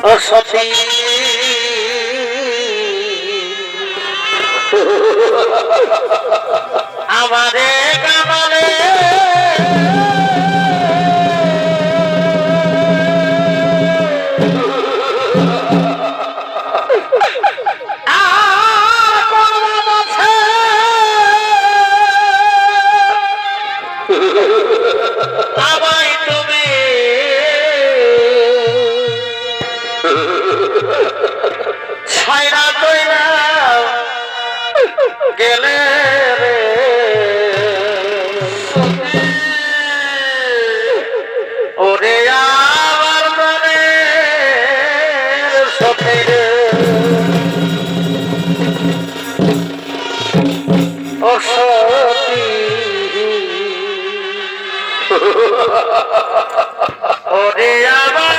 ও সতী আমারে কামালে গেলে রে ওরে আমার মনে সত্যি রে ও সত্যি ওরে আমার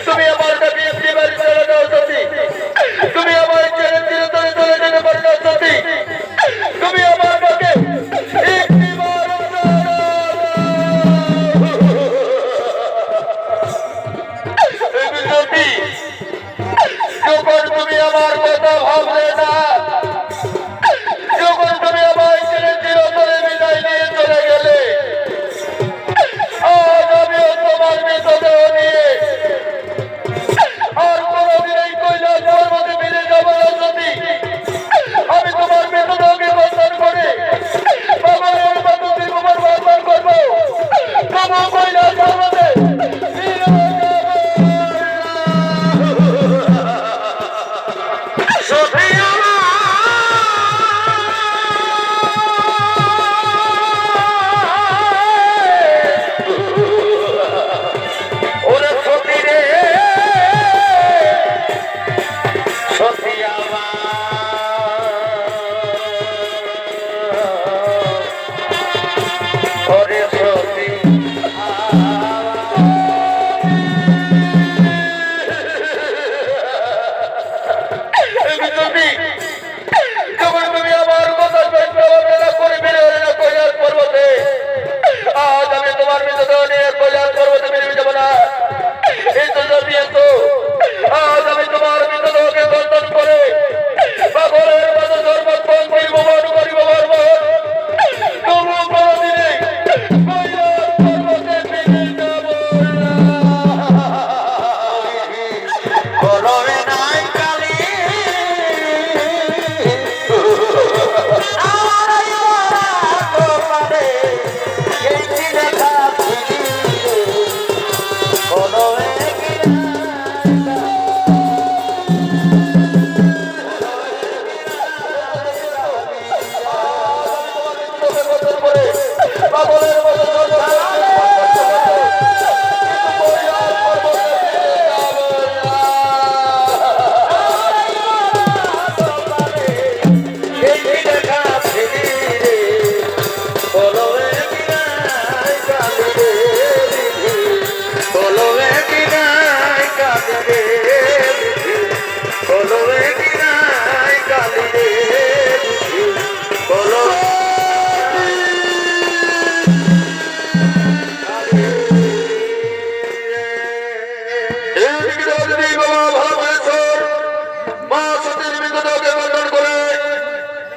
তুমি আমার কাছে একেবারে চলে যাও সতী তুমি আমার ছেড়ে চিরতরে চলে যেতে পারো না সতী তুমি আমার কাছে একবার সতী যখন তুমি আমার কথা ভাবলে না যখন তুমি আমার ছেড়ে চিরতরে বিদায় নিয়ে চলে গেলে আজ আমিও তোমার মৃতদেহ নিয়ে আর কোনদিন এই কৈলাস পর্বতে মিলে যাবো না সতী আমি তোমার মৃতদেহকে বন্ধন করে বাবার মতো ত্রিভুবন বন্ধন করবো তবু কৈলাস পর্বতে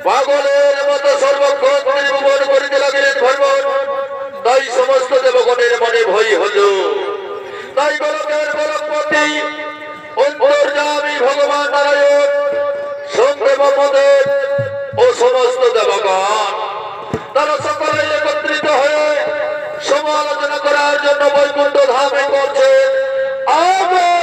পাগলের মতো সর্বক্ষণ পরিভ্রমণ করিতে লাগিলেন। সমস্ত দেবগণ তারা সকলে একত্রিত হয়ে সমালোচনা করার জন্য বৈকুণ্ঠ ধামে করছে আগমন।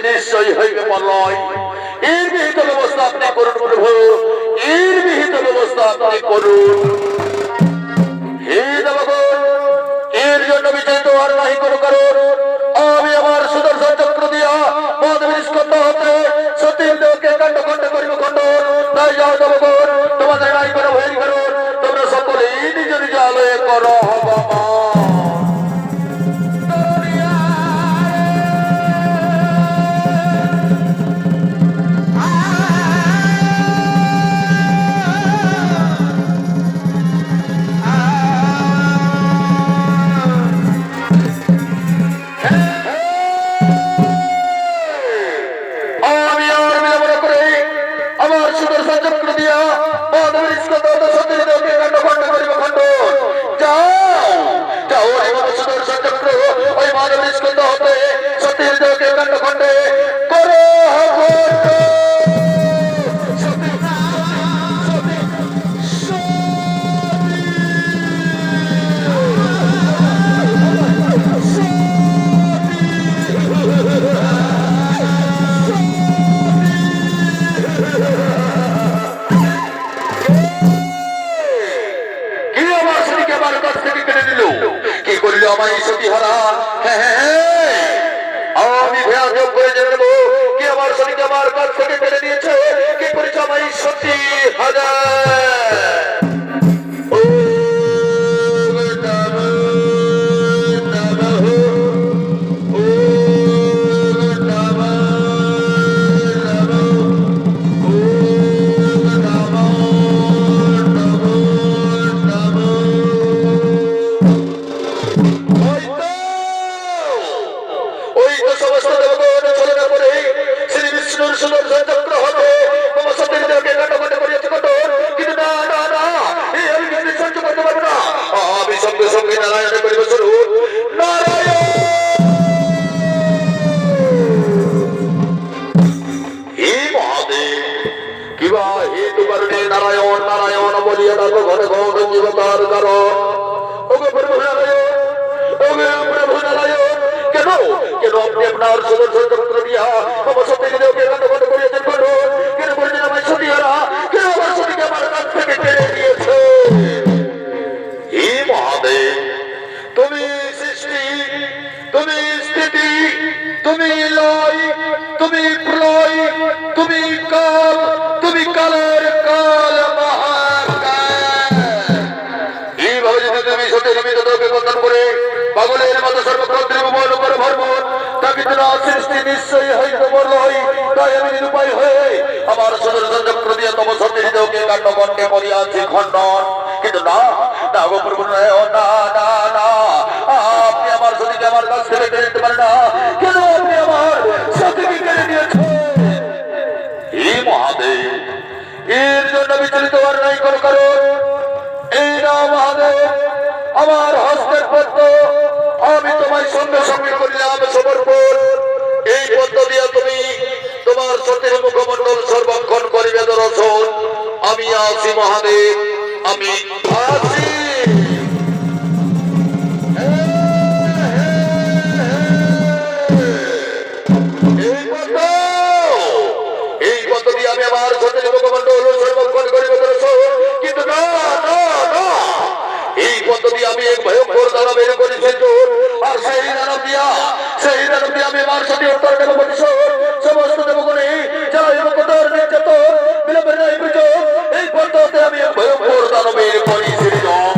নিশ্চয় হইবে মলয় এর বিহিত ব্যবস্থা আপনি করুন প্রভু, এর বিহিত ব্যবস্থা আপনি করুন। হে দেবগণ, এর জন্য বিচলিত আর নাহি কোনো কারণ। আমি আমার সুদর্শন চক্র দিয়া মহাদেবের স্কন্ধ হতে সতীর দেহকে কাণ্ড খণ্ড করিব খণ্ডন। তাই যাও দেবগণ, তোমাদের নাই কোনো ভয়ের কারণ, তোমরা সকলেই নিজ নিজ আলয়ে করো হবমান। আমি ভয়ানক করে জেনে নেবো কি আমার শরীরকে আমার কাছ থেকে কেড়ে নিয়েছে, কি করেছে আমায় সত্যি হাজার। সঙ্গে সঙ্গে নারায়ণ পরিবেশন নারায়ণ নারায়ণ নারায়ণ বলিয়া ডাকো ঘরে ঘরে জীবতার কারণ। ওগো প্রভু নারায়ণ, ওগো প্রভু নারায়ণ, কেন কেন আপনি আপনার সুদর্শন চক্র দিয়া আমার সত্যি দেবকে কাণ্ড কাণ্ড করিয়াছেন? কেন বলছেন আমার সতীহারা? কেন আমার সতীকে আমার কাছ থেকে কেড়ে নিয়েছে? হে মহাদেব, তুমি সৃষ্টি, তুমি স্থিতি, তুমি লয়, তুমি প্রলয়, তুমি কাল, তুমি কালের কাল মহাকাল। এইভাবে যদি তুমি সতীর মৃতদেহকে বন্ধন করে পাগলের মতো সর্বক্ষত্রের উপর উপর ভরপুর তাকে না সৃষ্টি নিশ্চয়ই হইতে বলই। তাই আমি নিরুপায় হয়ে আমার সুদর্শন চক্র দিয়ে তম সতীর দেহকে কাণ্ড কণ্ঠে করিয়াছি খণ্ডন। কিন্তু না না গো প্রভু নারায়ণ, না না না, আপনি আমার সতীকে আমার কাছ থেকে কেড়ে নিতে পারেন না। কেন আপনি আমার সতীকে কেড়ে নিয়েছেন? হে মহাদেব, এর জন্য বিচলিত হওয়ার নাই কোনো কারণ। এই না মহাদেব আমার হস্তের পদ্ম, আমি তোমায় সঙ্গে সঙ্গে করিলাম সমর্পণ। এই পদ্ম দিয়া তুমি তোমার সতীর মুখমণ্ডল সর্বক্ষণ করিবে দর্শন। আমি আছি মহাদেব, আমি আছি। এই পদ্ম দিয়ে আমি আমার সতীর মুখমণ্ডল সর্বক্ষণ করিবে দর্শন। কিন্তু না না না, এই পদ্ম দিয়ে আমি এক ভয়ঙ্কর দানব বের করেছি জোর। আর সেই দানব দিয়া আমি আমার সতী উত্তর দেব প্রতিশোধ। সমস্ত দেবগণে যারা এরকতার নির্যাতন বিলম্বের নাই বিজয়, এই পদ্মতে আমি এক ভয়ঙ্কর দানব বের করেছি জোর।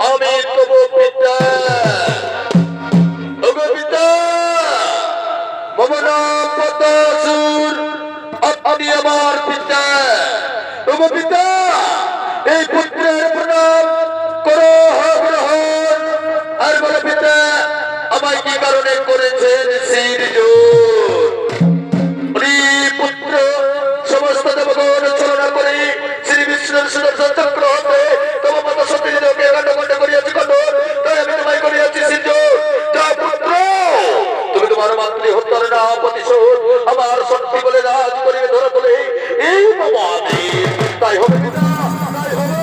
আমি তবু পিতা আপনি আমার পিতা। তবু পিতা এই পুত্রের প্রণাম করো গ্রহণ। আর বলে পিতা আমায় কি কারণে করেছেন শির পুত্র? সমস্ত দেবগণ ছলনা করে শ্রী বিষ্ণুর সুদর্শন চক্র হতে তোমার মতো সত্যি দেবকে কাণ্ড কাণ্ড করিয়াছি খণ্ড। তাই আমি তোমায় করিয়াছি শির। যা পুত্র, তুমি তোমার মাতৃ হত্যার না প্রতিশোধ আমার শক্তি বলে রাজ করিবে ধরা তোলে। এই মহাদেব, তাই হবে পিতা, তাই হবে।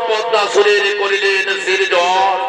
পদ্মাসুরের করিলেন শিরজন।